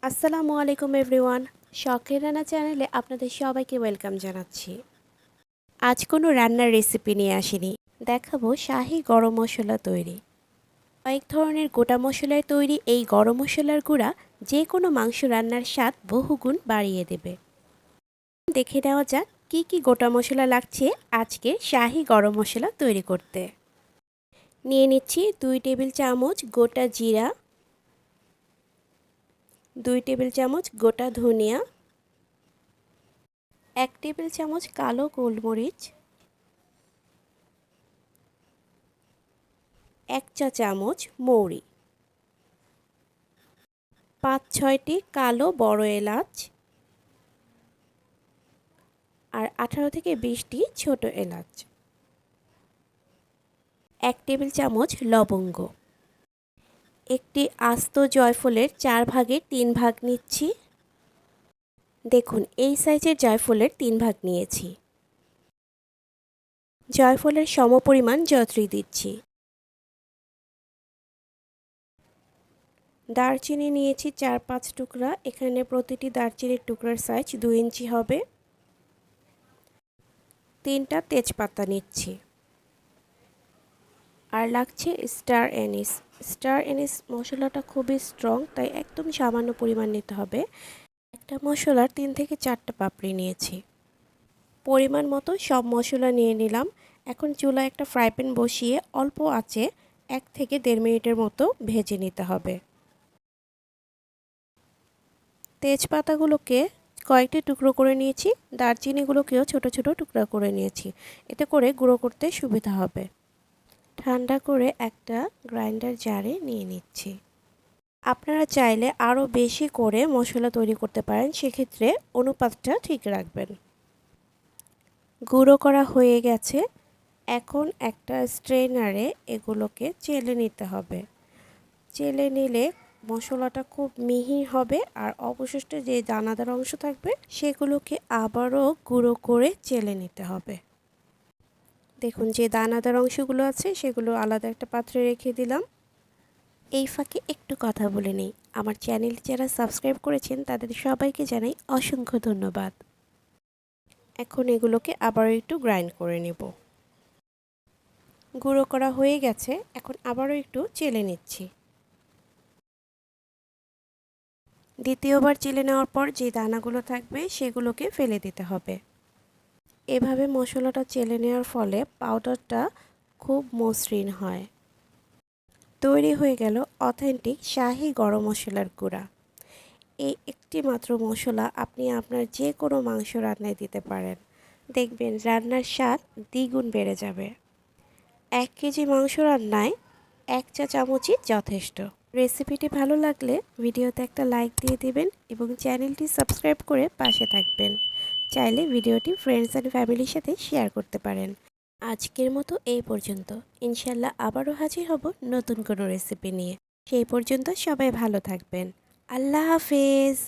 আসসালামু আলাইকুম এভরিওয়ান। শখের রান্না চ্যানেলে আপনাদের সবাইকে ওয়েলকাম জানাচ্ছি। আজ কোনো রান্নার রেসিপি নিয়ে আসিনি, দেখাবো শাহি গরম মশলা তৈরি। কয়েক ধরনের গোটা মশলায় তৈরি এই গরম মশলার গুঁড়া যে কোনো মাংস রান্নার স্বাদ বহুগুণ বাড়িয়ে দেবে। দেখে নেওয়া যাক কী কী গোটা মশলা লাগছে আজকে শাহি গরম মশলা তৈরি করতে। নিয়ে নিচ্ছি 2 টেবিল চামচ গোটা জিরা, 2 টেবিল চামচ গোটা ধনিয়া, 1 টেবিল চামচ কালো গোলমরিচ, 1 চা চামচ মৌরি, 5-6টি কালো বড় এলাচ আর 18 থেকে 20টি ছোট এলাচ, 1 টেবিল চামচ লবঙ্গ। একটি আস্ত জয়ফলের 4 ভাগের 3 ভাগ নিচ্ছি। দেখুন এই সাইজের জয়ফলের 3 ভাগ নিয়েছি। জয়ফলের সমপরিমাণ জয়ত্রী দিচ্ছি। দারচিনি নিয়েছি 4-5 টুকরা, এখানে প্রতিটি দারচিনির টুকরার সাইজ 2 ইঞ্চি হবে। 3টা তেজপাতা নিচ্ছি। আর লাগছে স্টার এনিস। স্টার এনিস মশলাটা খুবই স্ট্রং, তাই একদম সামান্য পরিমাণ নিতে হবে। একটা মশলার 3 থেকে 4টা পাপড়ি নিয়েছি। পরিমাণ মতো সব মশলা নিয়ে নিলাম। এখন চুলায় একটা ফ্রাই প্যান বসিয়ে অল্প আঁচে 1 থেকে 1.5 মিনিটের মতো ভেজে নিতে হবে। তেজপাতাগুলোকে কয়েকটি টুকরো করে নিয়েছি, দারচিনিগুলোকেও ছোট ছোট টুকরা করে নিয়েছি, এতে করে গুঁড়ো করতে সুবিধা হবে। ঠান্ডা করে একটা গ্রাইন্ডার জারে নিয়ে নিচ্ছি। আপনারা চাইলে আরও বেশি করে মশলা তৈরি করতে পারেন, সেক্ষেত্রে অনুপাতটা ঠিক রাখবেন। গুঁড়ো করা হয়ে গেছে, এখন একটা স্ট্রেনারে এগুলোকে চেলে নিতে হবে। চেলে নিলে মশলাটা খুব মিহি হবে আর অবশিষ্ট যে দানাদার অংশ থাকবে সেগুলোকে আবারও গুঁড়ো করে চেলে নিতে হবে। দেখুন যে দানাদার অংশগুলো আছে সেগুলো আলাদা একটা পাত্রে রেখে দিলাম। এই ফাঁকে একটু কথা বলে নেই, আমার চ্যানেল যারা সাবস্ক্রাইব করেছেন তাদের সবাইকে জানাই অসংখ্য ধন্যবাদ। এখন এগুলোকে আবারও একটু গ্রাইন্ড করে নেব। গুঁড়ো করা হয়ে গেছে, এখন আবারও একটু চেলে নিচ্ছি। দ্বিতীয়বার চেলে নেওয়ার পর যে দানাগুলো থাকবে সেগুলোকে ফেলে দিতে হবে। এভাবে মশলাটা চেলে নেওয়ার ফলে পাউডারটা খুব মসৃণ হয়। তৈরি হয়ে গেল অথেন্টিক শাহি গরম মশলার গুঁড়া। এই একটি মাত্র মশলা আপনি আপনার যে কোনো মাংস রান্নায় দিতে পারেন, দেখবেন রান্নার স্বাদ দ্বিগুণ বেড়ে যাবে। 1 কেজি মাংস রান্নায় 1 চা চামচই যথেষ্ট। রেসিপিটি ভালো লাগলে ভিডিওতে একটা লাইক দিয়ে দিবেন এবং চ্যানেলটি সাবস্ক্রাইব করে পাশে থাকবেন। চাইলে ভিডিওটি ফ্রেন্ডস অ্যান্ড ফ্যামিলির সাথে শেয়ার করতে পারেন। আজকের মতো এই পর্যন্ত। ইনশাল্লাহ আবারও হাজির হব নতুন কোনো রেসিপি নিয়ে। সেই পর্যন্ত সবাই ভালো থাকবেন। আল্লাহ হাফেজ।